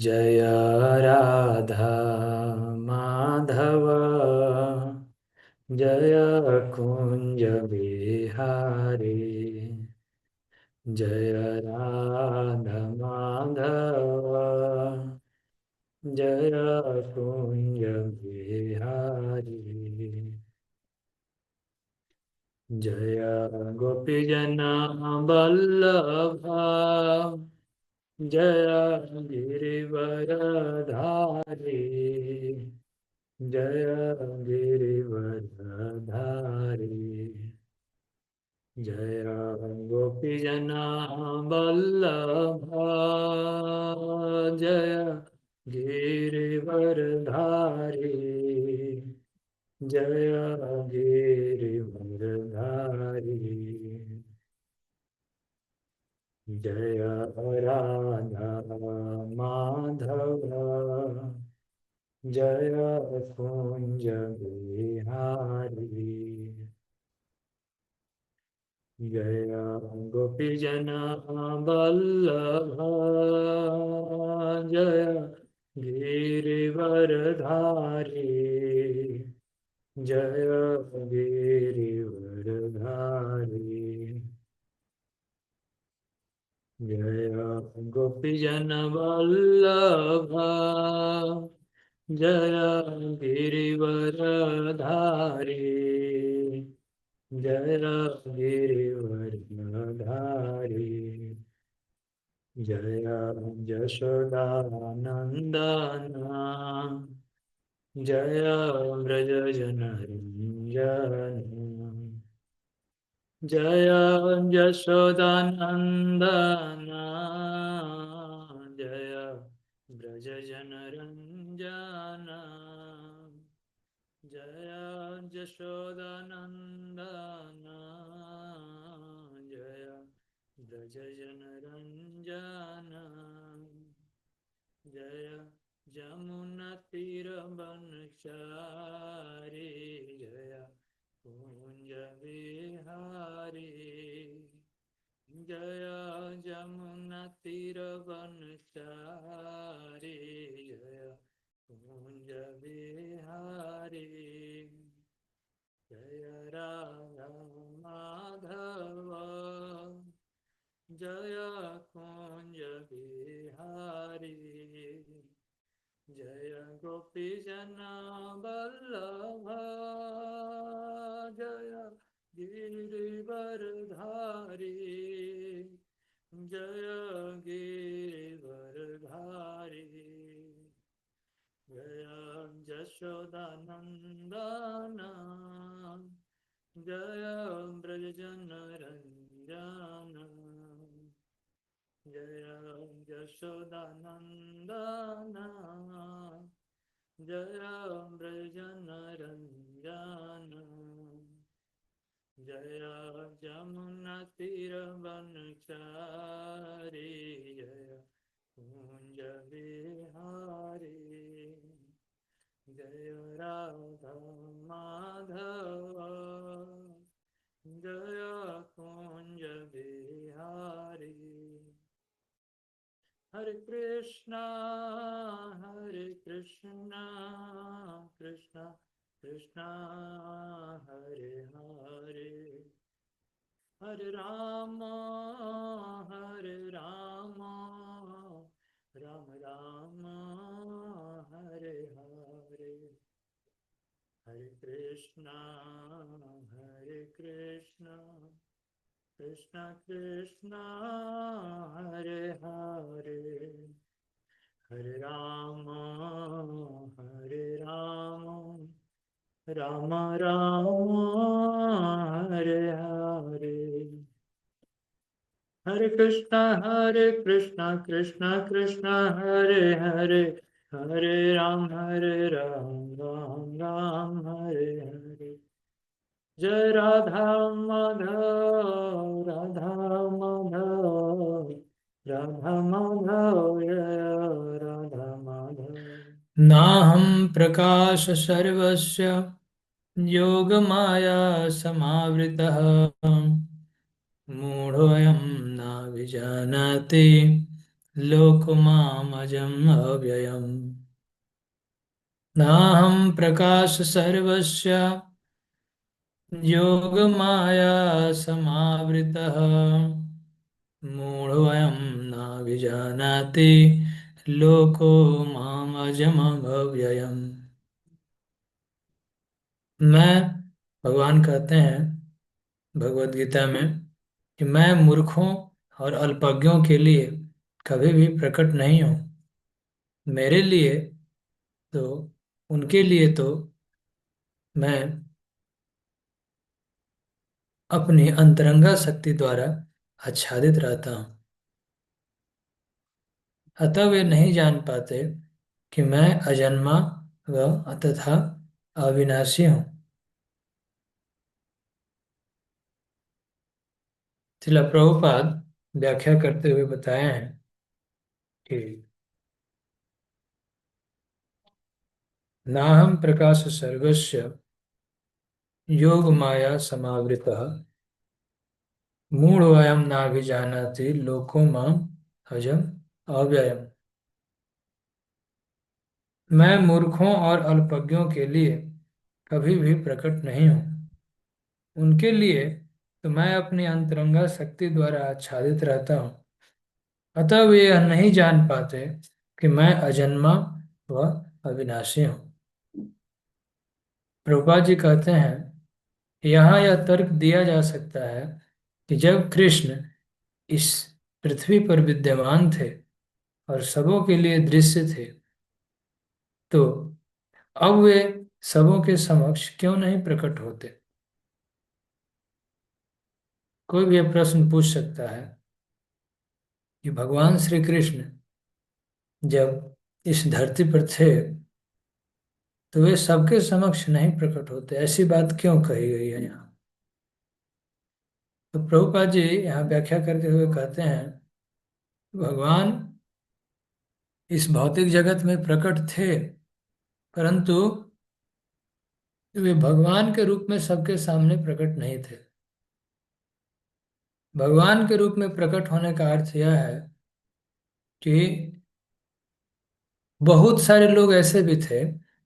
जय राधा माधव जय कुंज बिहारी। जय राधा माधव जय कुंज बिहारी। जय गोपीजन वल्लभ जय गिरिवरधारी। जय गिरिवरधारी। जय गोपीजन वल्लभ जय गिरिवरधारी। जय गिरिवरधारी। जय राधा माधव जय कुंज बिहारी। जय गोपीजन वल्लभ जय गिरिवरधारी। जय गिरिवरधारी। जय गोपीजन वल्लभ जय गिरिवरधारी। जय गिरिवरधारी। जय यशोदानंदन जय व्रजजनरंजन। जय यशोदानंदन जय व्रजजनरंजन। जय यशोदानंदन जय व्रजजनरंजन। जय जमुनतीरवनचारी जय कुंज बिहारी। जय जमुनतीरवनचारी जय कुंज बिहारी। जय राधा माधव जय कुंज बिहारी। जय गोपीजन वल्लभ जय गिरिवरधारी। जय गिरिवरधारी। जय यशोदानंदन जय व्रजजनरंजन। जय यशोदानंदन जय व्रजजनरंजन। जय जमुनतीरवनचारी जय कुंज बिहारी। जय राधा माधव जय कुंज बिहारी। हरे कृष्णा कृष्णा कृष्णा हरे हरे। हरे राम राम राम हरे हरे। हरे कृष्णा कृष्णा कृष्णा हरे हरे। हरे राम राम राम हरे हरे। हरे कृष्णा कृष्णा कृष्णा हरे हरे। हरे राम राम राम हरे हरे। जय राधा माधव राधा माधव जय राधा माधव। नाहं प्रकाश सर्वस्य योगमाया समावृतः। मूढोऽयं न विजानाति लोकमामजम् अव्ययम् नाहं प्रकाश सर्वस्य योगमाया समावृतः मूढोऽयं न विजानाति लोको मामजमव्ययम्। मैं, भगवान कहते हैं भगवत गीता में, कि मैं मूर्खों और अल्पज्ञों के लिए कभी भी प्रकट नहीं हूँ। मेरे लिए तो, उनके लिए तो मैं अपनी अंतरंगा शक्ति द्वारा आच्छादित रहता हूँ। अतः वे नहीं जान पाते कि मैं अजन्मा व तथा अविनाशी हूँ। श्रील प्रभुपाद व्याख्या करते हुए बताए हैं कि नाहं प्रकाश सर्वस्य योग माया समावृतः मूढ़ोऽयं नाभिजानाति लोको माम अजम अव्ययम्। मैं मूर्खों और अल्पज्ञों के लिए कभी भी प्रकट नहीं हूँ। उनके लिए तो मैं अपनी अंतरंगा शक्ति द्वारा आच्छादित रहता हूँ। अतः वे यह नहीं जान पाते कि मैं अजन्मा व अविनाशी हूँ। प्रभुपाद जी कहते हैं, यहाँ यह तर्क दिया जा सकता है कि जब कृष्ण इस पृथ्वी पर विद्यमान थे और सबों के लिए दृश्य थे, तो अब वे सबों के समक्ष क्यों नहीं प्रकट होते। कोई भी यह प्रश्न पूछ सकता है कि भगवान श्री कृष्ण जब इस धरती पर थे तो वे सबके समक्ष नहीं प्रकट होते, ऐसी बात क्यों कही गई है यहाँ। तो प्रभुपाद जी यहाँ व्याख्या करते हुए कहते हैं, भगवान इस भौतिक जगत में प्रकट थे, परंतु वे भगवान के रूप में सबके सामने प्रकट नहीं थे। भगवान के रूप में प्रकट होने का अर्थ यह है कि बहुत सारे लोग ऐसे भी थे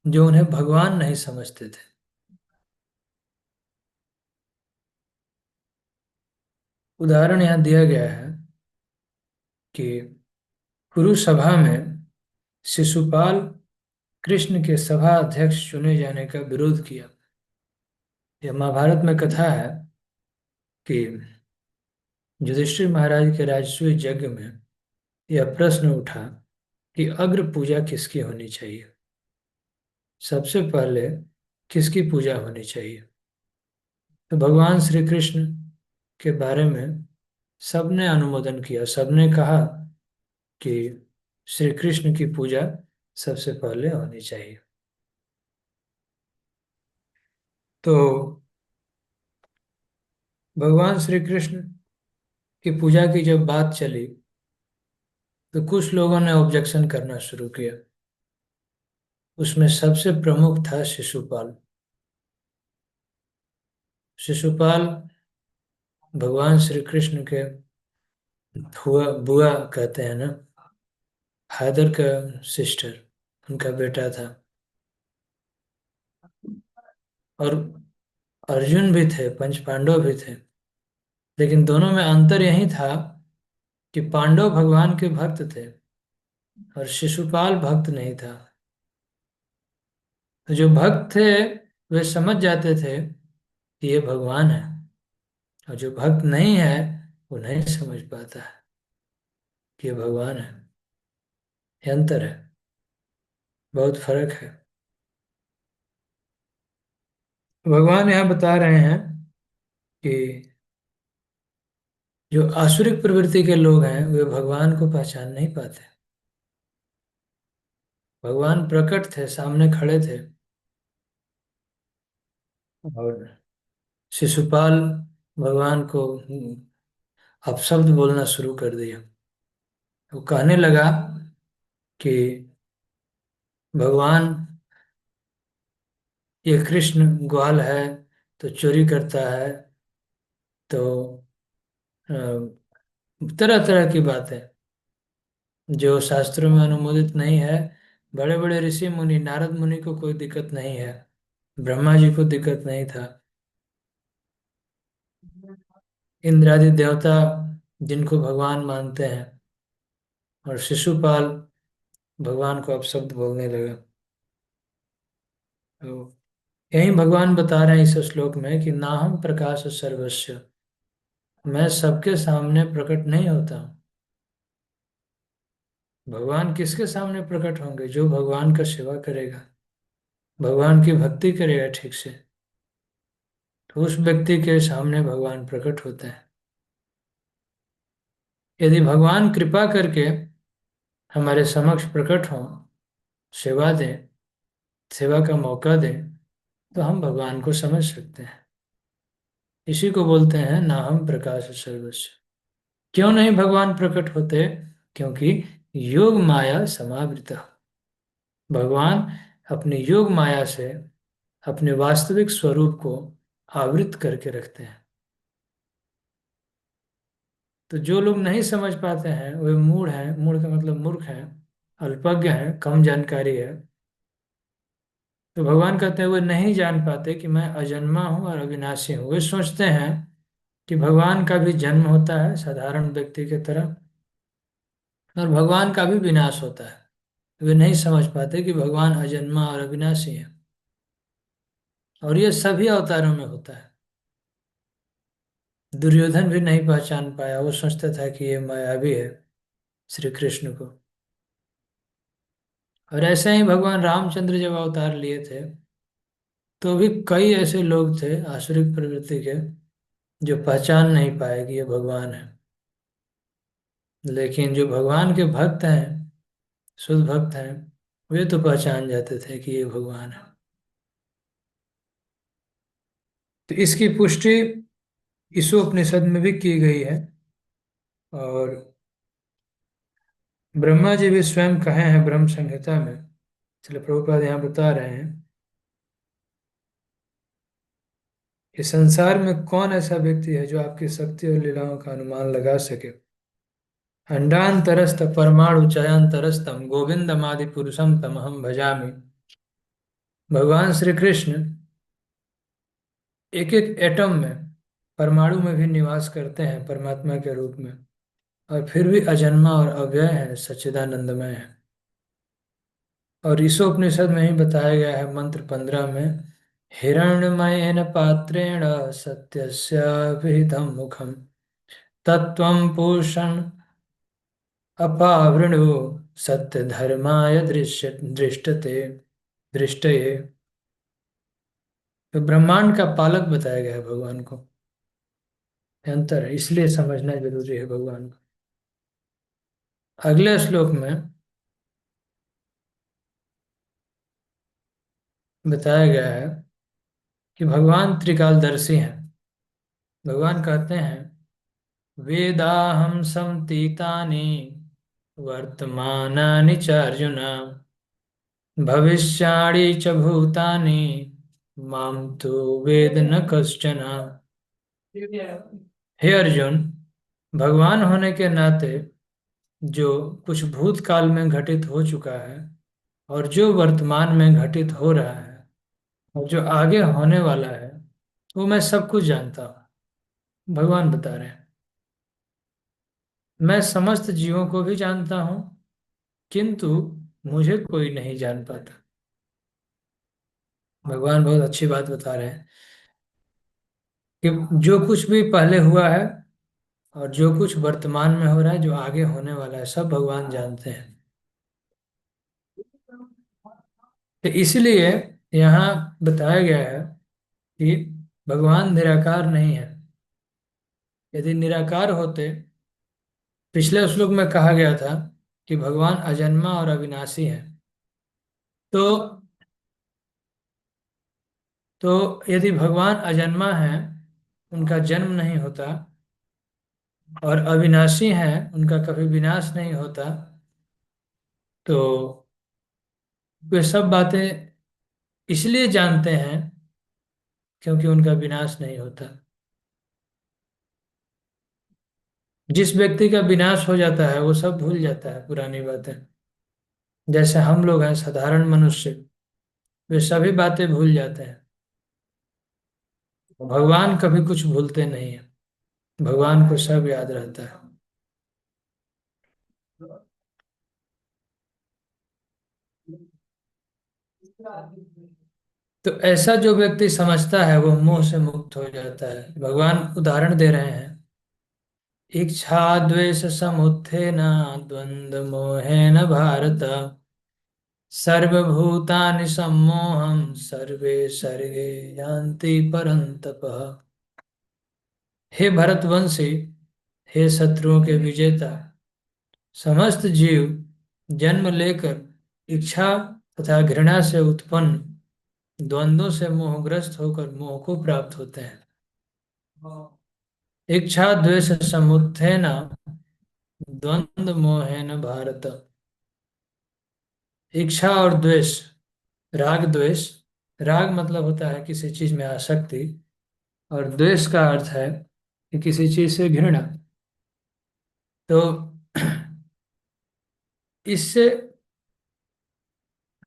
जो उन्हें भगवान नहीं समझते थे। उदाहरण यहाँ दिया गया है कि कुरु सभा में शिशुपाल कृष्ण के सभा अध्यक्ष चुने जाने का विरोध किया। यह महाभारत में कथा है कि युधिष्ठिर महाराज के राजसूय यज्ञ में यह प्रश्न उठा कि अग्र पूजा किसकी होनी चाहिए, सबसे पहले किसकी पूजा होनी चाहिए। तो भगवान श्री कृष्ण के बारे में सबने अनुमोदन किया, सबने कहा कि श्री कृष्ण की पूजा सबसे पहले होनी चाहिए। तो भगवान श्री कृष्ण की पूजा की जब बात चली तो कुछ लोगों ने ऑब्जेक्शन करना शुरू किया। उसमें सबसे प्रमुख था शिशुपाल। शिशुपाल भगवान श्री कृष्ण के बुआ बुआ कहते हैं ना, फादर का सिस्टर, उनका बेटा था। और अर्जुन भी थे, पंच पांडव भी थे, लेकिन दोनों में अंतर यही था कि पांडव भगवान के भक्त थे और शिशुपाल भक्त नहीं था। तो जो भक्त थे वे समझ जाते थे कि ये भगवान है, और जो भक्त नहीं है वो नहीं समझ पाता है कि ये भगवान है। ये अंतर है, बहुत फर्क है। भगवान यहाँ बता रहे हैं कि जो आसुरिक प्रवृत्ति के लोग हैं वे भगवान को पहचान नहीं पाते। भगवान प्रकट थे, सामने खड़े थे, और शिशुपाल भगवान को अपशब्द बोलना शुरू कर दिया। वो कहने लगा कि भगवान, ये कृष्ण ग्वाल है तो चोरी करता है, तो तरह तरह की बातें। जो शास्त्रों में अनुमोदित नहीं है। बड़े बड़े ऋषि मुनि, नारद मुनि को कोई दिक्कत नहीं है, ब्रह्मा जी को दिक्कत नहीं था। इंद्रादि देवता जिनको भगवान मानते हैं, और शिशुपाल भगवान को अपशब्द बोलने लगा। तो यही भगवान बता रहे हैं इस श्लोक में कि नाहम प्रकाश सर्वस्व, मैं सबके सामने प्रकट नहीं होता हूँ। भगवान किसके सामने प्रकट होंगे? जो भगवान का सेवा करेगा, भगवान की भक्ति करेगा ठीक से, तो उस व्यक्ति के सामने भगवान प्रकट होते हैं। यदि भगवान कृपा करके हमारे समक्ष प्रकट हों, सेवा दें, सेवा का मौका दें, तो हम भगवान को समझ सकते हैं। इसी को बोलते हैं नाहम प्रकाश सर्वस्व। क्यों नहीं भगवान प्रकट होते? क्योंकि योग माया समावृत, भगवान अपनी योग माया से अपने वास्तविक स्वरूप को आवृत करके रखते हैं। तो जो लोग नहीं समझ पाते हैं वे मूढ़ हैं। मूढ़ का मतलब मूर्ख हैं, अल्पज्ञ हैं, कम जानकारी है। तो भगवान कहते हैं वे नहीं जान पाते कि मैं अजन्मा हूँ और अविनाशी हूँ। वे सोचते हैं कि भगवान का भी जन्म होता है साधारण व्यक्ति की तरह, और भगवान का भी विनाश होता है। वे नहीं समझ पाते कि भगवान अजन्मा और अविनाशी है, और ये सभी अवतारों में होता है। दुर्योधन भी नहीं पहचान पाया, वो सोचता था कि ये मायावी है श्री कृष्ण को। और ऐसे ही भगवान रामचंद्र जब अवतार लिए थे, तो भी कई ऐसे लोग थे आसुरिक प्रवृत्ति के, जो पहचान नहीं पाए कि ये भगवान है। लेकिन जो भगवान के भक्त हैं, शुद्ध भक्त हैं, वे तो पहचान जाते थे कि ये भगवान है। तो इसकी पुष्टि ईशोपनिषद में भी की गई है। और ब्रह्मा जी भी स्वयं कहे हैं ब्रह्म संहिता में। चलो प्रभुपाद यहाँ बता रहे हैं कि संसार में कौन ऐसा व्यक्ति है जो आपकी शक्ति और लीलाओं का अनुमान लगा सके। अंडांतरस्थ परमाणु चयांतरस्तम गोविंदमादि पुरुषम तमहम भजामि। भगवान श्री कृष्ण एक एक एटम में, परमाणु में भी निवास करते हैं परमात्मा के रूप में, और फिर भी अजन्मा और अव्यय है, सच्चिदानंदमय है। और ईशोपनिषद में ही बताया गया है मंत्र 15 में, हिरण्मयेन पात्रेण सत्यस्य विहितं मुखम तत्त्वं पूषण अपावृणु सत्य धर्माय दृष्टते दृष्टये। तो ब्रह्मांड का पालक बताया गया है भगवान को। अंतर है, इसलिए समझना जरूरी है भगवान को। अगले श्लोक में बताया गया है कि भगवान त्रिकालदर्शी हैं। भगवान कहते हैं वेदाहं समतीतानि वर्तमानानि च अर्जुन भविष्याणि च भूतानि माम तु वेद न कश्चन। हे अर्जुन, भगवान होने के नाते जो कुछ भूतकाल में घटित हो चुका है, और जो वर्तमान में घटित हो रहा है, और जो आगे होने वाला है, वो मैं सब कुछ जानता हूँ। भगवान बता रहे हैं मैं समस्त जीवों को भी जानता हूँ, किंतु मुझे कोई नहीं जान पाता। भगवान बहुत अच्छी बात बता रहे हैं कि जो कुछ भी पहले हुआ है, और जो कुछ वर्तमान में हो रहा है, जो आगे होने वाला है, सब भगवान जानते हैं। तो इसलिए यहाँ बताया गया है कि भगवान निराकार नहीं है। यदि निराकार होते, पिछले श्लोक में कहा गया था कि भगवान अजन्मा और अविनाशी है। तो तो यदि भगवान अजन्मा है, उनका जन्म नहीं होता, और अविनाशी हैं, उनका कभी विनाश नहीं होता, तो वे सब बातें इसलिए जानते हैं क्योंकि उनका विनाश नहीं होता। जिस व्यक्ति का विनाश हो जाता है वो सब भूल जाता है पुरानी बातें। जैसे हम लोग हैं साधारण मनुष्य, वे सभी बातें भूल जाते हैं। भगवान कभी कुछ भूलते नहीं है, भगवान को सब याद रहता है। तो ऐसा जो व्यक्ति समझता है वो मोह से मुक्त हो जाता है। भगवान उदाहरण दे रहे हैं, इच्छा द्वेष समुत्थेन द्वंद्व मोहेन भारत, सर्वभूतानि सम्मोहं सर्वे सर्गे यान्ति परन्तप। हे भरतवंशी, हे शत्रुओं के विजेता, समस्त जीव जन्म लेकर इच्छा तथा घृणा से उत्पन्न द्वंद्वों से मोहग्रस्त होकर मोह को प्राप्त होते हैं। इच्छा द्वेष समुत्थेन द्वंद्व मोहेन भारत। इच्छा और द्वेष, राग द्वेष, राग मतलब होता है किसी चीज में आसक्ति, और द्वेष का अर्थ है कि किसी चीज से घृणा। तो इससे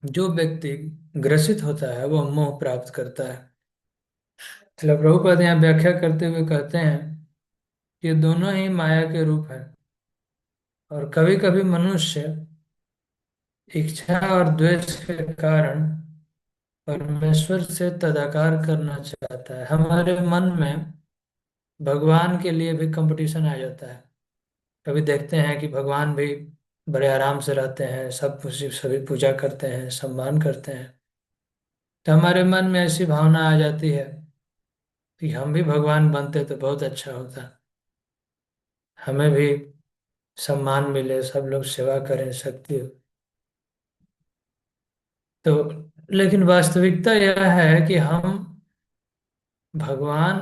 जो व्यक्ति ग्रसित होता है वो मोह प्राप्त करता है। मतलब प्रभुपाद यहाँ व्याख्या करते हुए कहते हैं कि दोनों ही माया के रूप हैं, और कभी कभी मनुष्य इच्छा और द्वेष के कारण परमेश्वर से तदाकार करना चाहता है। हमारे मन में भगवान के लिए भी कंपटीशन आ जाता है। कभी देखते हैं कि भगवान भी बड़े आराम से रहते हैं, सब कुछ सभी पूजा करते हैं, सम्मान करते हैं, तो हमारे मन में ऐसी भावना आ जाती है कि हम भी भगवान बनते तो बहुत अच्छा होता, हमें भी सम्मान मिले, सब लोग सेवा करें, शक्ति हो। तो लेकिन वास्तविकता यह है कि हम भगवान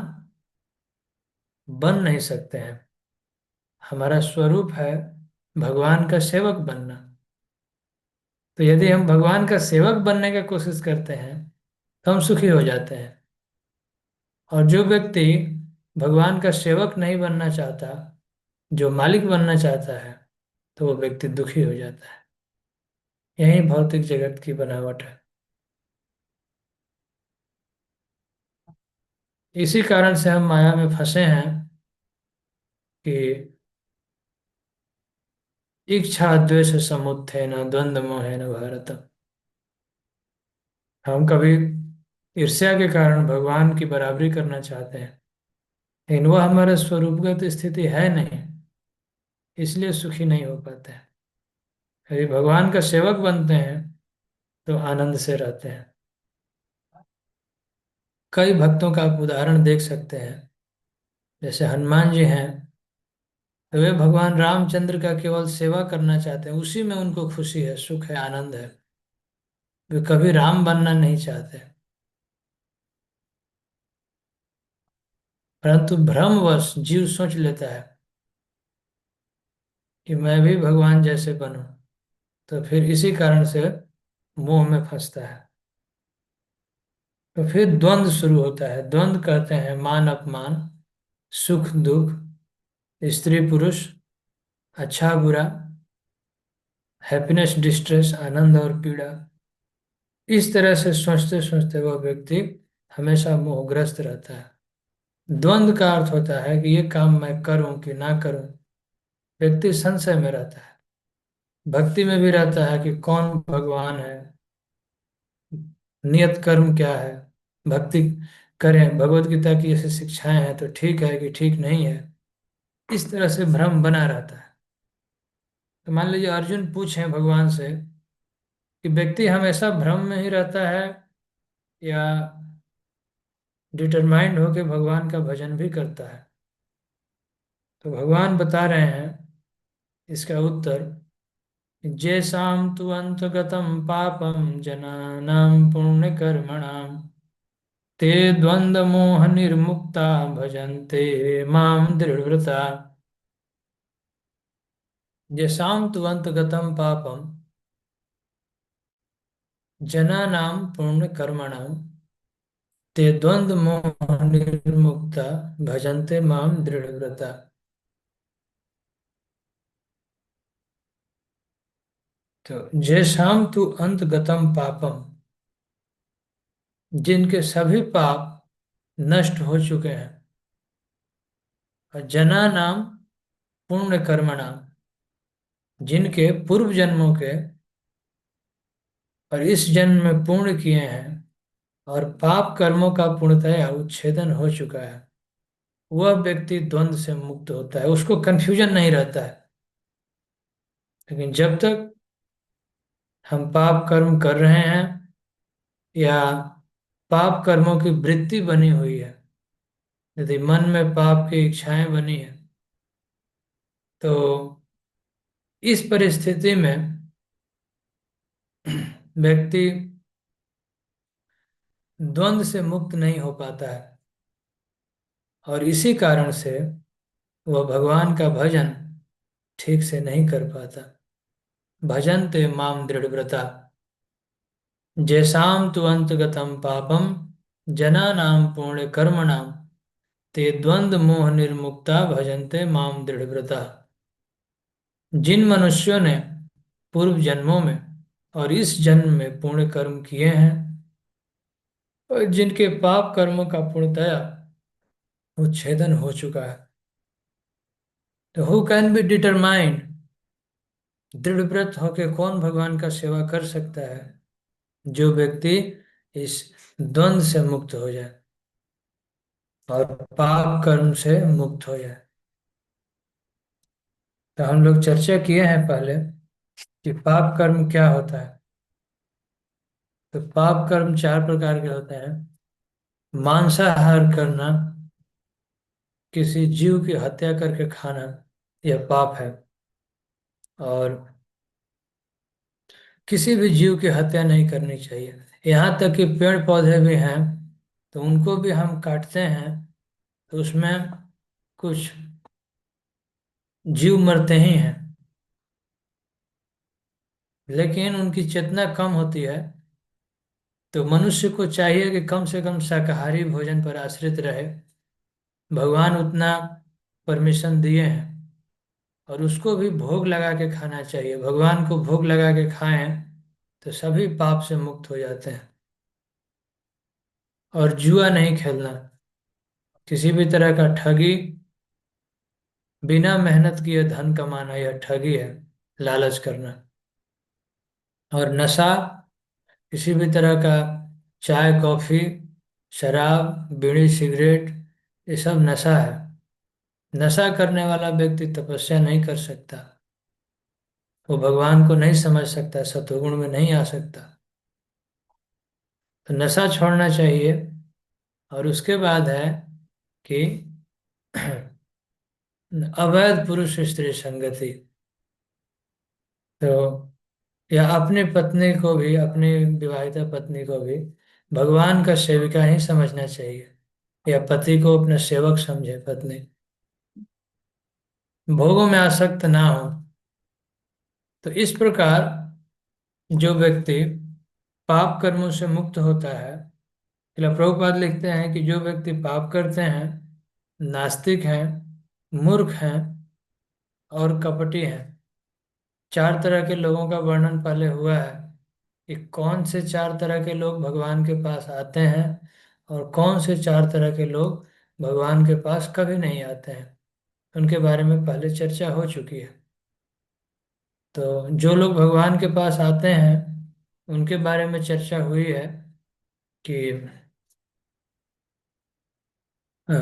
बन नहीं सकते हैं। हमारा स्वरूप है भगवान का सेवक बनना। तो यदि हम भगवान का सेवक बनने की कोशिश करते हैं तो हम सुखी हो जाते हैं। और जो व्यक्ति भगवान का सेवक नहीं बनना चाहता, जो मालिक बनना चाहता है, तो वो व्यक्ति दुखी हो जाता है। यही भौतिक जगत की बनावट है। इसी कारण से हम माया में फंसे हैं कि इच्छा द्वेष समुत्थेन द्वंद्व मोहेन भारत। हम कभी ईर्ष्या के कारण भगवान की बराबरी करना चाहते हैं, लेकिन वह हमारे स्वरूपगत स्थिति है नहीं, इसलिए सुखी नहीं हो पाते हैं। यदि भगवान का सेवक बनते हैं तो आनंद से रहते हैं। कई भक्तों का आप उदाहरण देख सकते हैं। जैसे हनुमान जी हैं, तो वे भगवान रामचंद्र का केवल सेवा करना चाहते हैं, उसी में उनको खुशी है, सुख है, आनंद है। वे कभी राम बनना नहीं चाहते, परंतु भ्रमवश जीव सोच लेता है कि मैं भी भगवान जैसे बनूं, तो फिर इसी कारण से मोह में फंसता है। तो फिर द्वंद्व शुरू होता है। द्वंद्व कहते हैं मान अपमान, सुख दुख, स्त्री पुरुष, अच्छा बुरा, हैप्पीनेस डिस्ट्रेस, आनंद और पीड़ा। इस तरह से सोचते सोचते वह व्यक्ति हमेशा मोहग्रस्त रहता है। द्वंद्व का अर्थ होता है कि ये काम मैं करूं कि ना करूं। व्यक्ति संशय में रहता है, भक्ति में भी रहता है कि कौन भगवान है, नियत कर्म क्या है, भक्ति करें, भगवत गीता की ऐसी शिक्षाएं हैं तो ठीक है कि ठीक नहीं है। इस तरह से भ्रम बना रहता है। तो मान लीजिए अर्जुन पूछें भगवान से कि व्यक्ति हमेशा भ्रम में ही रहता है या डिटरमाइंड होकर भगवान का भजन भी करता है। तो भगवान बता रहे हैं इसका उत्तर, येषां तु अन्तगतं पापं जनानां पुण्यकर्मणां ते द्वन्द्वमोहनिर्मुक्ता भजन्ते मां दृढव्रता। येषां तु अन्तगतं पापं जनानां पुण्यकर्मणां ते द्वन्द्वमोहनिर्मुक्ता भजन्ते मां दृढव्रता। तो जेषाम तु अंतगतम पापम, जिनके सभी पाप नष्ट हो चुके हैं, और जना नाम पुण्य कर्मणाम, जिनके पूर्व जन्मों के और इस जन्म में पुण्य किए हैं और पाप कर्मों का पूर्णतया उच्छेदन हो चुका है, वह व्यक्ति द्वंद्व से मुक्त होता है, उसको कंफ्यूजन नहीं रहता है। लेकिन जब तक हम पाप कर्म कर रहे हैं या पाप कर्मों की वृत्ति बनी हुई है, यदि मन में पाप की इच्छाएं बनी है, तो इस परिस्थिति में व्यक्ति द्वंद्व से मुक्त नहीं हो पाता है, और इसी कारण से वह भगवान का भजन ठीक से नहीं कर पाता। भजन्ते माम दृढ़व्रता, जैसाम तु अंतगतम पापम, जनानां पुण्य कर्मणाम, ते द्वंद्व मोह निर्मुक्ता भजन्ते माम दृढ़व्रता। जिन मनुष्यों ने पूर्व जन्मों में और इस जन्म में पुण्य कर्म किए हैं और जिनके पाप कर्मों का पूर्णतया उच्छेदन हो चुका है, तो हु कैन बी डिटरमाइंड, दृढ़ व्रत होके कौन भगवान का सेवा कर सकता है? जो व्यक्ति इस द्वंद्व से मुक्त हो जाए और पाप कर्म से मुक्त हो जाए। तो हम लोग चर्चा किए हैं पहले कि पाप कर्म क्या होता है। तो पाप कर्म चार प्रकार के होते हैं। मांसाहार करना, किसी जीव की हत्या करके खाना, यह पाप है। और किसी भी जीव की हत्या नहीं करनी चाहिए। यहाँ तक कि पेड़ पौधे भी हैं, तो उनको भी हम काटते हैं तो उसमें कुछ जीव मरते ही हैं, लेकिन उनकी चेतना कम होती है। तो मनुष्य को चाहिए कि कम से कम शाकाहारी भोजन पर आश्रित रहे। भगवान उतना परमिशन दिए हैं, और उसको भी भोग लगा के खाना चाहिए। भगवान को भोग लगा के खाएं तो सभी पाप से मुक्त हो जाते हैं। और जुआ नहीं खेलना, किसी भी तरह का ठगी, बिना मेहनत किए धन कमाना, यह ठगी है, लालच करना। और नशा, किसी भी तरह का चाय कॉफी शराब बीड़ी सिगरेट, ये सब नशा है। नशा करने वाला व्यक्ति तपस्या नहीं कर सकता, वो भगवान को नहीं समझ सकता, सतोगुण में नहीं आ सकता। तो नशा छोड़ना चाहिए। और उसके बाद है कि अवैध पुरुष स्त्री संगति। तो या अपनी पत्नी को भी, अपनी विवाहिता पत्नी को भी भगवान का सेविका ही समझना चाहिए, या पति को अपना सेवक समझे पत्नी, भोगों में आसक्त ना हो। तो इस प्रकार जो व्यक्ति पाप कर्मों से मुक्त होता है, इसलिए प्रभुपाद लिखते हैं कि जो व्यक्ति पाप करते हैं, नास्तिक हैं, मूर्ख हैं और कपटी हैं। चार तरह के लोगों का वर्णन पहले हुआ है कि कौन से चार तरह के लोग भगवान के पास आते हैं और कौन से चार तरह के लोग भगवान के पास कभी नहीं आते हैं। उनके बारे में पहले चर्चा हो चुकी है। तो जो लोग भगवान के पास आते हैं उनके बारे में चर्चा हुई है कि अ,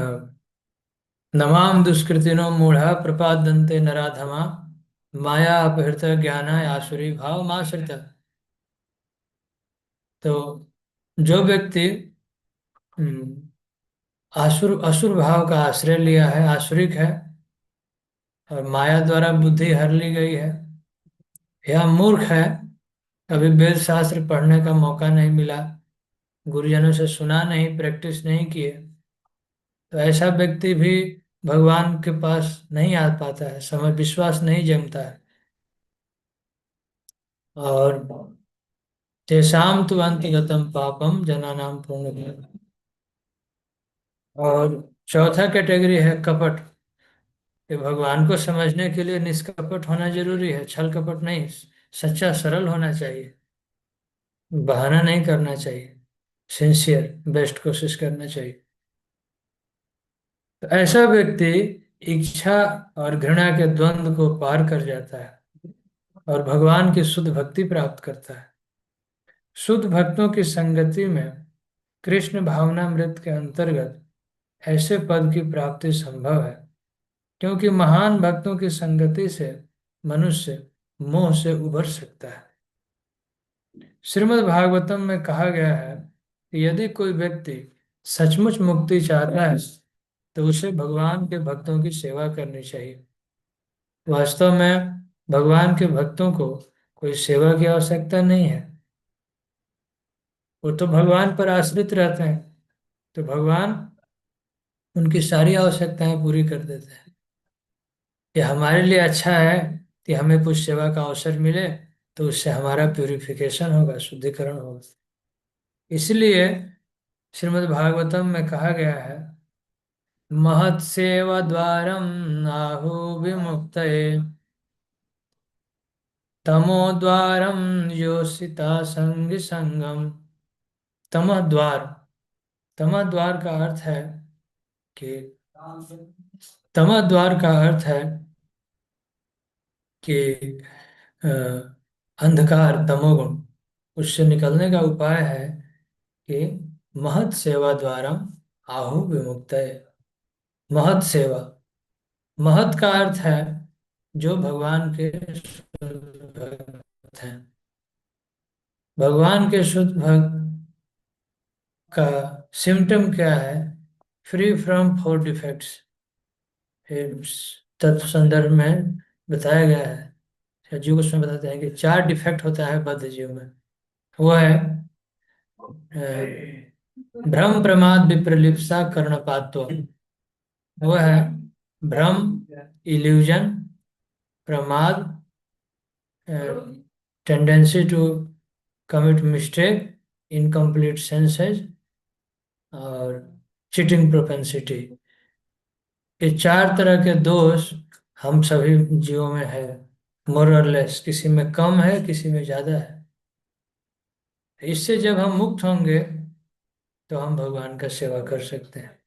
नमाम दुष्कृतिनो मूढ़ा प्रपादन्ते नराधमा, माया अपहृत ज्ञान आसुरी भाव माश्रिता। तो जो व्यक्ति आसुर असुर भाव का आश्रय लिया है, आसुरिक है, और माया द्वारा बुद्धि हर ली गई है, या मूर्ख है, कभी वेद शास्त्र पढ़ने का मौका नहीं मिला, गुरुजनों से सुना नहीं, प्रैक्टिस नहीं किए, तो ऐसा व्यक्ति भी भगवान के पास नहीं आ पाता है, समझ विश्वास नहीं जमता है। और तेषाम तु अंतगतम पापम जनानां पुण्य। और चौथा कैटेगरी है कपट, कि भगवान को समझने के लिए निष्कपट होना जरूरी है, छल कपट नहीं। सच्चा सरल होना चाहिए, बहाना नहीं करना चाहिए, सिंसियर बेस्ट कोशिश करना चाहिए। तो ऐसा व्यक्ति इच्छा और घृणा के द्वंद्व को पार कर जाता है और भगवान की शुद्ध भक्ति प्राप्त करता है। शुद्ध भक्तों की संगति में कृष्ण भावनामृत के अंतर्गत ऐसे पद की प्राप्ति संभव है, क्योंकि महान भक्तों की संगति से मनुष्य मोह से उबर सकता है। श्रीमद् भागवतम में कहा गया है कि यदि कोई व्यक्ति सचमुच मुक्ति चाहता है तो उसे भगवान के भक्तों की सेवा करनी चाहिए। वास्तव में भगवान के भक्तों को कोई सेवा की आवश्यकता नहीं है, वो तो भगवान पर आश्रित रहते हैं, तो भगवान उनकी सारी आवश्यकताएं पूरी कर देते हैं। ये हमारे लिए अच्छा है कि हमें कुछ सेवा का अवसर मिले, तो उससे हमारा प्यूरिफिकेशन होगा, शुद्धिकरण होगा। इसलिए श्रीमद् भागवतम में कहा गया है, महत्सेवा द्वारम आहु विमुक्तये तमो द्वारम योषिता संग संगम। तमः द्वार, तमः द्वार का अर्थ है कि तमः द्वार का अर्थ है कि अ, अंधकार, तमोगुण, उससे निकलने का उपाय है कि महत सेवा द्वारा आहु विमुक्त है। महत सेवा, महत का अर्थ है जो भगवान के शुद्ध भक्त हैं। भगवान के शुद्ध भक्त का सिम्टम क्या है? Free from four defects. तत्व संदर्भ में बताया गया है, जीव को उसमें बताते हैं कि चार डिफेक्ट होता है बद्ध जीव में। वो है भ्रम प्रमाद विप्रलिप्सा कर्णपात्व। वो है भ्रम, इल्यूजन, प्रमाद, tendency to commit mistake, incomplete senses और चीटिंग प्रोपेंसिटी। ये चार तरह के दोष हम सभी जीवों में है, मोर और लेस, किसी में कम है किसी में ज्यादा है। इससे जब हम मुक्त होंगे तो हम भगवान का सेवा कर सकते हैं।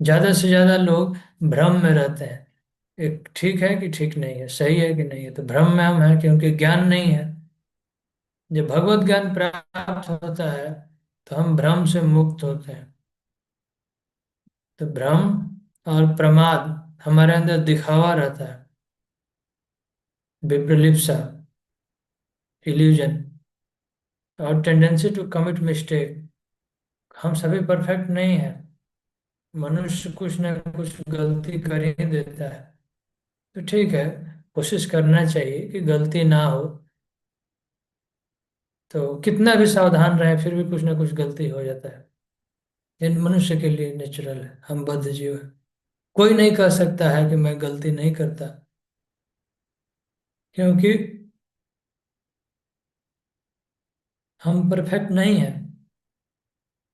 ज्यादा से ज्यादा लोग भ्रम में रहते हैं, एक ठीक है कि ठीक नहीं है, सही है कि नहीं है, तो भ्रम में हम हैं क्योंकि ज्ञान नहीं है। जब भगवत ज्ञान प्राप्त होता है तो हम भ्रम से मुक्त होते हैं। तो भ्रम और प्रमाद, हमारे अंदर दिखावा रहता है, विप्रलिप्सा, इल्यूजन, और टेंडेंसी टू कमिट मिस्टेक। हम सभी परफेक्ट नहीं है, मनुष्य कुछ ना कुछ गलती कर ही देता है। तो ठीक है, कोशिश करना चाहिए कि गलती ना हो। तो कितना भी सावधान रहे फिर भी कुछ ना कुछ गलती हो जाता है। ये मनुष्य के लिए नेचुरल है, हम बद्ध जीव है। कोई नहीं कह सकता है कि मैं गलती नहीं करता, क्योंकि हम परफेक्ट नहीं हैं।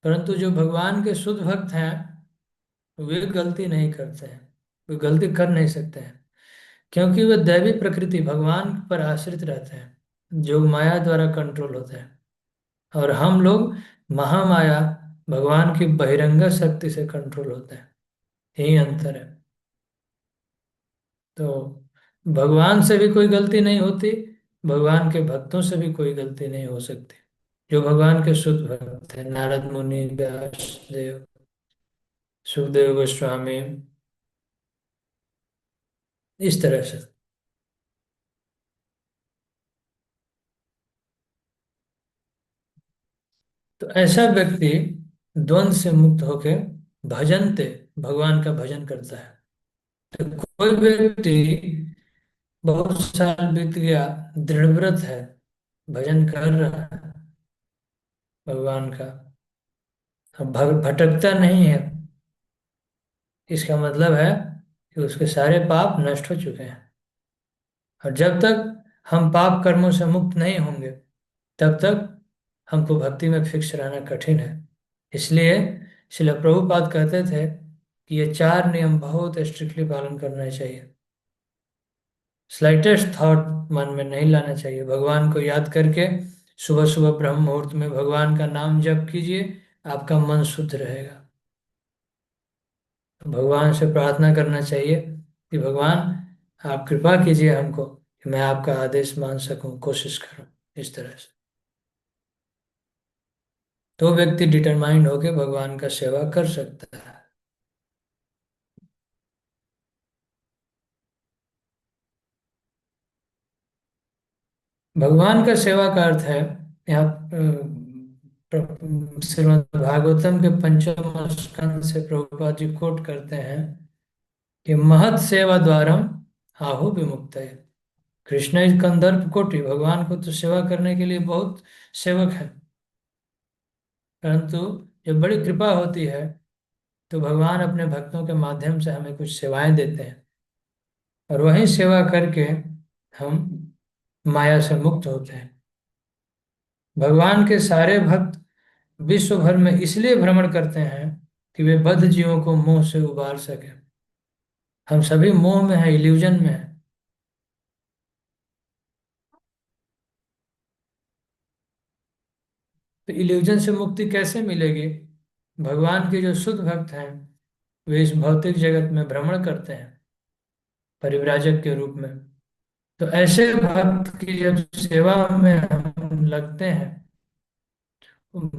परंतु जो भगवान के शुद्ध भक्त हैं वे गलती नहीं करते हैं, वे गलती कर नहीं सकते हैं, क्योंकि वे दैवी प्रकृति भगवान पर आश्रित रहते हैं, जो माया द्वारा कंट्रोल होते हैं। और हम लोग महामाया, भगवान की बहिरंग शक्ति से कंट्रोल होते हैं। यही अंतर है। तो भगवान से भी कोई गलती नहीं होती, भगवान के भक्तों से भी कोई गलती नहीं हो सकती, जो भगवान के शुद्ध भक्त हैं, नारद मुनि, व्यास देव, सुखदेव गोस्वामी, इस तरह से। तो ऐसा व्यक्ति द्वंद्व से मुक्त होकर भजनते, भगवान का भजन करता है। तो कोई व्यक्ति बहुत साल बीत गया, दृढ़व्रत है, भजन कर रहा है भगवान का, अब भटकता नहीं है, इसका मतलब है कि उसके सारे पाप नष्ट हो चुके हैं। और जब तक हम पाप कर्मों से मुक्त नहीं होंगे तब तक हमको भक्ति में फिक्स रहना कठिन है। इसलिए श्रील प्रभुपाद कहते थे कि ये चार नियम बहुत स्ट्रिक्टली पालन करना चाहिए। स्लाइटेस्ट थॉट मन में नहीं लाना चाहिए। भगवान को याद करके सुबह सुबह ब्रह्म मुहूर्त में भगवान का नाम जप कीजिए, आपका मन शुद्ध रहेगा। तो भगवान से प्रार्थना करना चाहिए कि भगवान आप कृपा कीजिए हमको कि मैं आपका आदेश मान सकूं, कोशिश करूं इस तरह से। तो व्यक्ति डिटरमाइंड होकर भगवान का सेवा कर सकता है। भगवान का सेवा का अर्थ है, यहाँ श्रीमद् भागवतम के पंचम स्कंद से प्रभुपाद जी कोट करते हैं कि महत सेवा द्वारम आहु विमुक्त है। कृष्ण इज कंदर्प कोटि, भगवान को तो सेवा करने के लिए बहुत सेवक है, परंतु जब बड़ी कृपा होती है तो भगवान अपने भक्तों के माध्यम से हमें कुछ सेवाएं देते हैं, और वही सेवा करके हम माया से मुक्त होते हैं। भगवान के सारे भक्त विश्व भर में इसलिए भ्रमण करते हैं कि वे बद्ध जीवों को मोह से उबार सके। हम सभी मोह में हैं, इल्यूजन में हैं। तो इल्यूजन से मुक्ति कैसे मिलेगी? भगवान के जो शुद्ध भक्त हैं वे इस भौतिक जगत में भ्रमण करते हैं परिव्राजक के रूप में। तो ऐसे भक्त की जब सेवा में हम लगते हैं,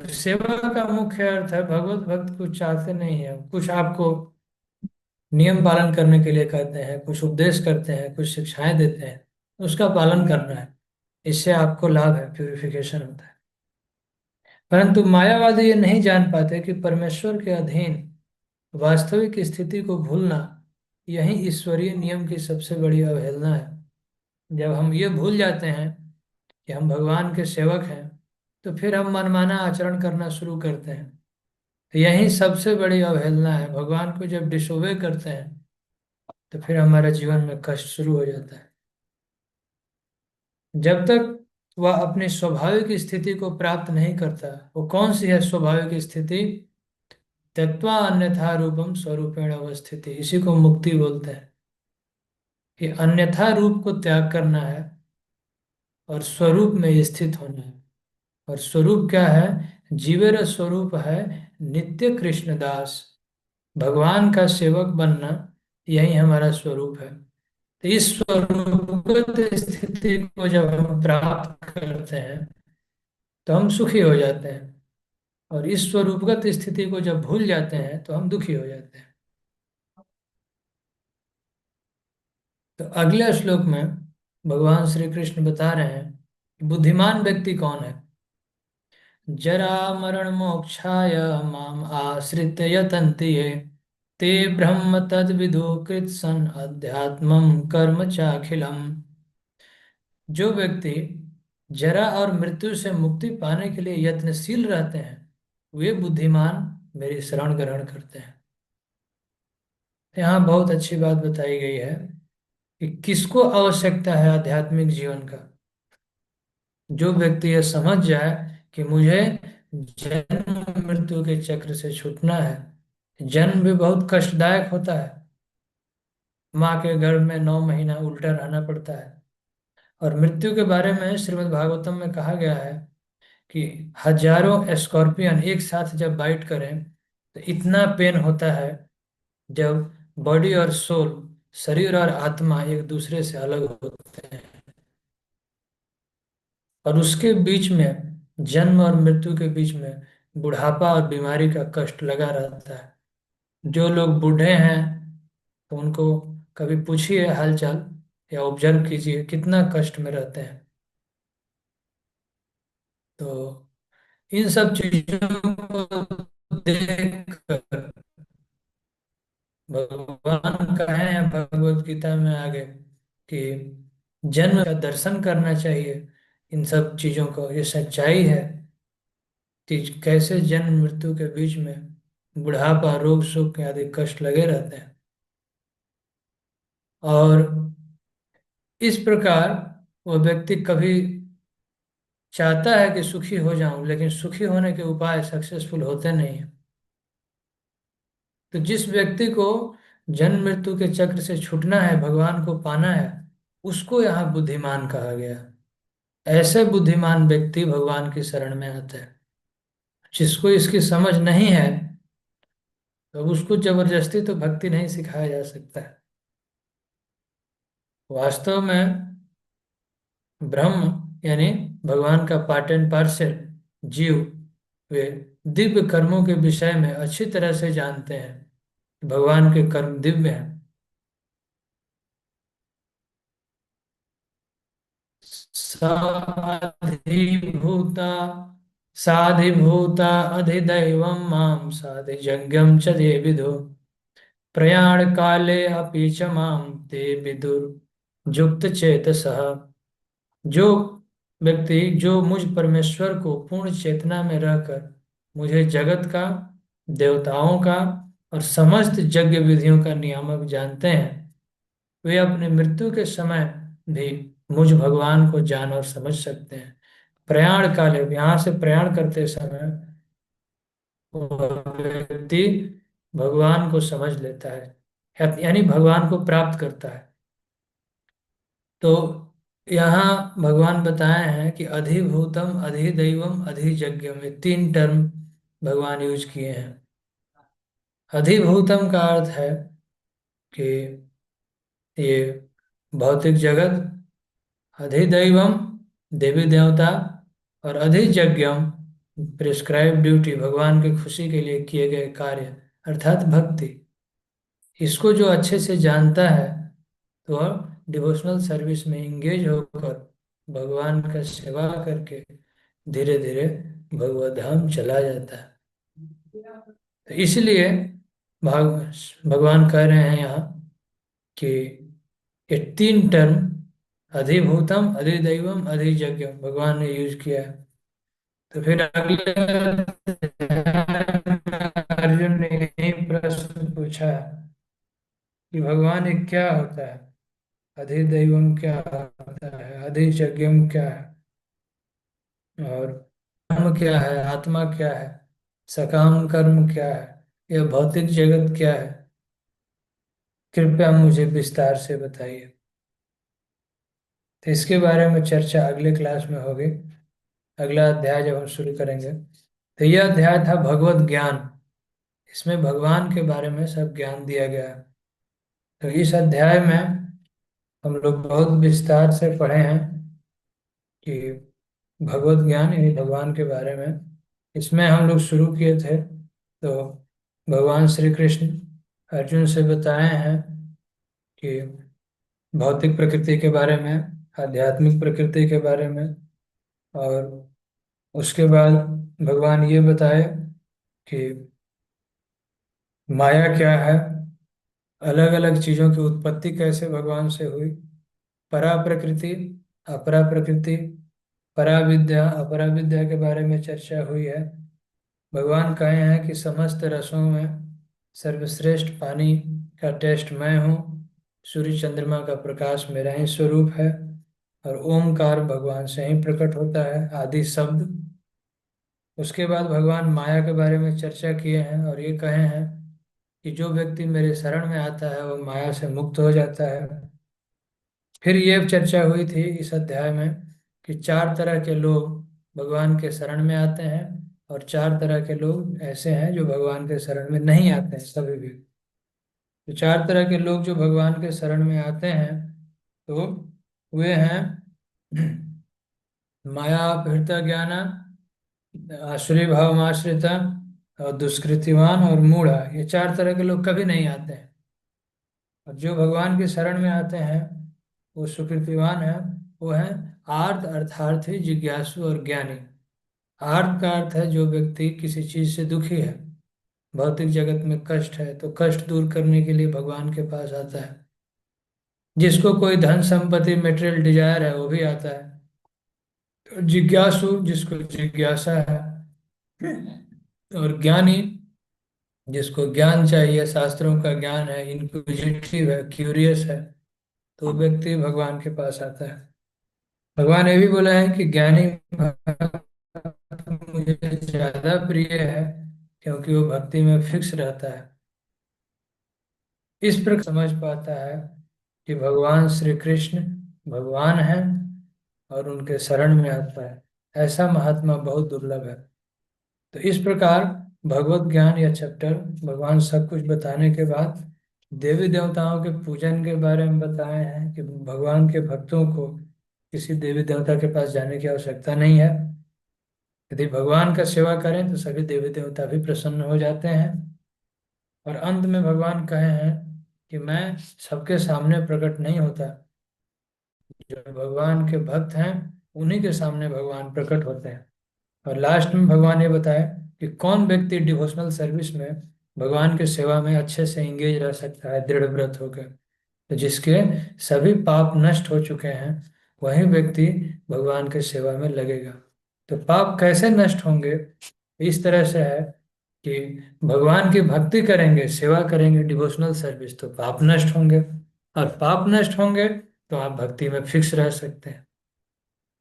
सेवा का मुख्य अर्थ है भगवत भक्त कुछ चाहते नहीं है, कुछ आपको नियम पालन करने के लिए कहते हैं, कुछ उपदेश करते हैं, कुछ शिक्षाएं देते हैं, उसका पालन करना है। इससे आपको लाभ है, प्यूरिफिकेशन होता है। परंतु मायावादी ये नहीं जान पाते कि परमेश्वर के अधीन वास्तविक स्थिति को भूलना यही ईश्वरीय नियम की सबसे बड़ी अवहेलना है। जब हम ये भूल जाते हैं कि हम भगवान के सेवक हैं, तो फिर हम मनमाना आचरण करना शुरू करते हैं। तो यही सबसे बड़ी अवहेलना है। भगवान को जब डिसोबे करते हैं तो फिर हमारे जीवन में कष्ट शुरू हो जाता है। जब तक वह अपनी स्वाभाविक स्थिति को प्राप्त नहीं करता, वो कौन सी है स्वाभाविक स्थिति? त्यक्त्वा अन्यथा रूपम स्वरूपेण अवस्थिति, इसी को मुक्ति बोलते हैं। कि अन्यथा रूप को त्याग करना है और स्वरूप में स्थित होना है। और स्वरूप क्या है? जीवेर स्वरूप है नित्य कृष्णदास, भगवान का सेवक बनना, यही हमारा स्वरूप है। तो इस स्वरूपगत स्थिति को जब हम प्राप्त करते हैं तो हम सुखी हो जाते हैं, और इस स्वरूपगत स्थिति को जब भूल जाते हैं तो हम दुखी हो जाते हैं। तो अगले श्लोक में भगवान श्री कृष्ण बता रहे हैं कि बुद्धिमान व्यक्ति कौन है। जरा मरण मोक्षाय माम आश्रित्य यतन्ति ये, ते ब्रह्म तद विदु कृत सन अध्यात्मम कर्म चाखिलम। जो व्यक्ति जरा और मृत्यु से मुक्ति पाने के लिए यत्नशील रहते हैं, वे बुद्धिमान मेरी शरण ग्रहण करते हैं। यहाँ बहुत अच्छी बात बताई गई है कि किसको आवश्यकता है आध्यात्मिक जीवन का। जो व्यक्ति ये समझ जाए कि मुझे जन्म मृत्यु के चक्र से छूटना है। जन्म भी बहुत कष्टदायक होता है, माँ के गर्भ में 9 महीना उल्टा रहना पड़ता है। और मृत्यु के बारे में श्रीमद् भागवतम में कहा गया है कि हजारों स्कॉर्पियन एक साथ जब बाइट करें तो इतना पेन होता है, जब बॉडी और सोल, शरीर और आत्मा एक दूसरे से अलग होते हैं। और उसके बीच में, जन्म और मृत्यु के बीच में, बुढ़ापा और बीमारी का कष्ट लगा रहता है। जो लोग बूढ़े हैं तो उनको कभी पूछिए हालचाल, या ऑब्जर्व कीजिए कितना कष्ट में रहते हैं। तो इन सब चीजों को देख कर भगवान कहे हैं भगवत गीता में आगे कि जन्म का दर्शन करना चाहिए। इन सब चीजों को, ये सच्चाई है कि कैसे जन्म मृत्यु के बीच में बुढ़ापा, रोग शोक आदि कष्ट लगे रहते हैं। और इस प्रकार वह व्यक्ति कभी चाहता है कि सुखी हो जाऊं, लेकिन सुखी होने के उपाय सक्सेसफुल होते नहीं हैं। तो जिस व्यक्ति को जन्म मृत्यु के चक्र से छूटना है, भगवान को पाना है, उसको यहाँ बुद्धिमान कहा गया। ऐसे बुद्धिमान व्यक्ति भगवान की शरण में आते हैं। जिसको इसकी समझ नहीं है, तो उसको जबरदस्ती तो भक्ति नहीं सिखाया जा सकता है। वास्तव में ब्रह्म यानी भगवान का पार्ट एंड पार्षद जीव, वे दिव्य कर्मों के विषय में अच्छी तरह से जानते हैं। भगवान के कर्म दिव्य हैं। साधिभूता साधिभूता अधिदैवं मां साधिजज्ञं च ये विदु प्रयाण काले अपि च मां ते विदुर्युक्त चेतसः। जो व्यक्ति, जो मुझ परमेश्वर को पूर्ण चेतना में रहकर मुझे जगत का, देवताओं का और समस्त यज्ञ विधियों का नियामक जानते हैं, वे अपने मृत्यु के समय भी मुझ भगवान को जान और समझ सकते हैं। प्रयाण काले, यहाँ से प्रयाण करते समय वह व्यक्ति भगवान को समझ लेता है, यानी भगवान को प्राप्त करता है। तो यहाँ भगवान बताए हैं कि अधिभूतम, अधिदैवम, अधियज्ञम, ये तीन टर्म भगवान यूज किए हैं। अधिभूतम का अर्थ है कि ये भौतिक जगत, अधिदैवम देवी देवता, और अधियज्ञम प्रिस्क्राइब ड्यूटी, भगवान की खुशी के लिए किए गए कार्य अर्थात भक्ति। इसको जो अच्छे से जानता है तो वह डिवोशनल सर्विस में इंगेज होकर भगवान का सेवा करके धीरे धीरे भगवत धाम चला जाता है। तो इसलिए भगवान कह रहे हैं यहाँ कि ये तीन टर्म, अधिभूतम, अधिदैवम, अधियज्ञम, भगवान ने यूज किया है। तो फिर अगले अर्जुन ने यही प्रश्न पूछा कि भगवान ये क्या होता है, अधिदैवम क्या होता है, अधियज्ञम क्या है, और कर्म क्या है, आत्मा क्या है, सकाम कर्म क्या है, यह भौतिक जगत क्या है, कृपया मुझे विस्तार से बताइए। तो इसके बारे में चर्चा अगले क्लास में होगी, अगला अध्याय जब हम शुरू करेंगे। तो यह अध्याय था भगवत ज्ञान। इसमें भगवान के बारे में सब ज्ञान दिया गया है। तो इस अध्याय में हम लोग बहुत विस्तार से पढ़े हैं कि भगवत ज्ञान यानी भगवान के बारे में। इसमें हम लोग शुरू किए थे तो भगवान श्री कृष्ण अर्जुन से बताए हैं कि भौतिक प्रकृति के बारे में, आध्यात्मिक प्रकृति के बारे में, और उसके बाद भगवान ये बताए कि माया क्या है, अलग अलग चीज़ों की उत्पत्ति कैसे भगवान से हुई, परा प्रकृति, अपरा प्रकृति, परा विद्या, अपरा विद्या के बारे में चर्चा हुई है। भगवान कहे हैं कि समस्त रसों में सर्वश्रेष्ठ पानी का टेस्ट मैं हूँ, सूर्य चंद्रमा का प्रकाश मेरा ही स्वरूप है, और ओमकार भगवान से ही प्रकट होता है, आदि शब्द। उसके बाद भगवान माया के बारे में चर्चा किए हैं और ये कहे हैं कि जो व्यक्ति मेरे शरण में आता है वह माया से मुक्त हो जाता है। फिर ये चर्चा हुई थी इस अध्याय में कि चार तरह के लोग भगवान के शरण में आते हैं, और चार तरह के लोग ऐसे हैं जो भगवान के शरण में नहीं आते हैं कभी भी। तो चार तरह के लोग जो भगवान के शरण में आते हैं, तो वे हैं माया अपहृत ज्ञान, आसुरी भावमाश्रिता, और दुष्कृतिवान और मूढ़ा। ये चार तरह के लोग कभी नहीं आते हैं। और जो भगवान के शरण में आते हैं वो सुकृतिवान है। वो है आर्त, अर्थार्थी, जिज्ञासु और ज्ञानी। आर्त का अर्थ है जो व्यक्ति किसी चीज से दुखी है, भौतिक जगत में कष्ट है, तो कष्ट दूर करने के लिए भगवान के पास आता है। जिसको कोई धन संपत्ति मेटेरियल डिजायर है वो भी आता है। तो जिज्ञासु, जिसको जिज्ञासा है, और ज्ञानी, जिसको ज्ञान चाहिए, शास्त्रों का ज्ञान है, इंक्विजिटिव है, क्यूरियस है, तो व्यक्ति भगवान के पास आता है। भगवान ये भी बोला है कि ज्ञानी भक्त मुझे ज्यादा प्रिय है क्योंकि वो भक्ति में फिक्स रहता है। इस प्रकार समझ पाता है कि भगवान श्री कृष्ण भगवान हैं और उनके शरण में आता है, ऐसा महात्मा बहुत दुर्लभ है। तो इस प्रकार भगवत ज्ञान या चैप्टर भगवान सब कुछ बताने के बाद देवी देवताओं के पूजन के बारे में बताए हैं कि भगवान के भक्तों को किसी देवी देवता के पास जाने की आवश्यकता नहीं है। यदि भगवान का सेवा करें तो सभी देवी देवता भी प्रसन्न हो जाते हैं। और अंत में भगवान कहे हैं कि मैं सबके सामने प्रकट नहीं होता, जो भगवान के भक्त हैं उन्हीं के सामने भगवान प्रकट होते हैं। और लास्ट में भगवान ये बताए कि कौन व्यक्ति डिवोशनल सर्विस में भगवान के सेवा में अच्छे से इंगेज रह सकता है दृढ़ व्रत होकर। तो जिसके सभी पाप नष्ट हो चुके हैं वही व्यक्ति भगवान के सेवा में लगेगा। तो पाप कैसे नष्ट होंगे? इस तरह से है कि भगवान की भक्ति करेंगे, सेवा करेंगे, डिवोशनल सर्विस, तो पाप नष्ट होंगे। और पाप नष्ट होंगे तो आप भक्ति में फिक्स रह सकते हैं।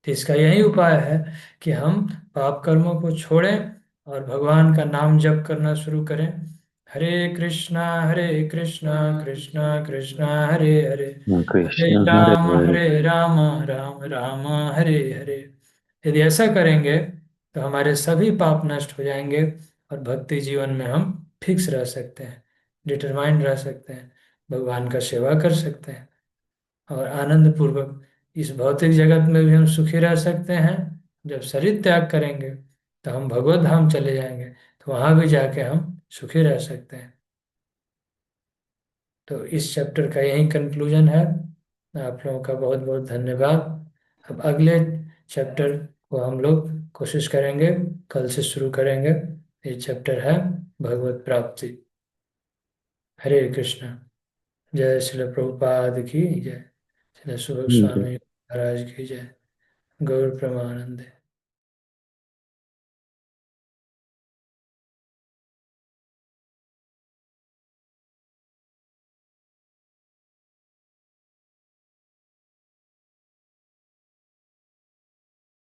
तो इसका यही उपाय है कि हम पाप कर्मों को छोड़ें और भगवान का नाम जप करना शुरू करें। हरे कृष्णा कृष्णा कृष्णा हरे हरे, कृष्ण हरे हरे। हरे राम, राम राम हरे हरे। यदि ऐसा करेंगे तो हमारे सभी पाप नष्ट हो जाएंगे और भक्ति जीवन में हम फिक्स रह सकते हैं, डिटरमाइंड रह सकते हैं, भगवान का सेवा कर सकते हैं और आनंद पूर्वक इस भौतिक जगत में भी हम सुखी रह सकते हैं। जब शरीर त्याग करेंगे तो हम भगवत धाम चले जाएंगे, तो वहां भी जाके हम सुखी रह सकते हैं। तो इस चैप्टर का यही कंक्लूजन है। आप लोगों का बहुत बहुत धन्यवाद। अब अगले चैप्टर को हम लोग कोशिश करेंगे, कल से शुरू करेंगे। ये चैप्टर है भगवत प्राप्ति। हरे कृष्णा। जय श्री प्रभुपाद की जय। श्री सुभग हम्म। स्वामी महाराज की जय। गौर प्रमानंद।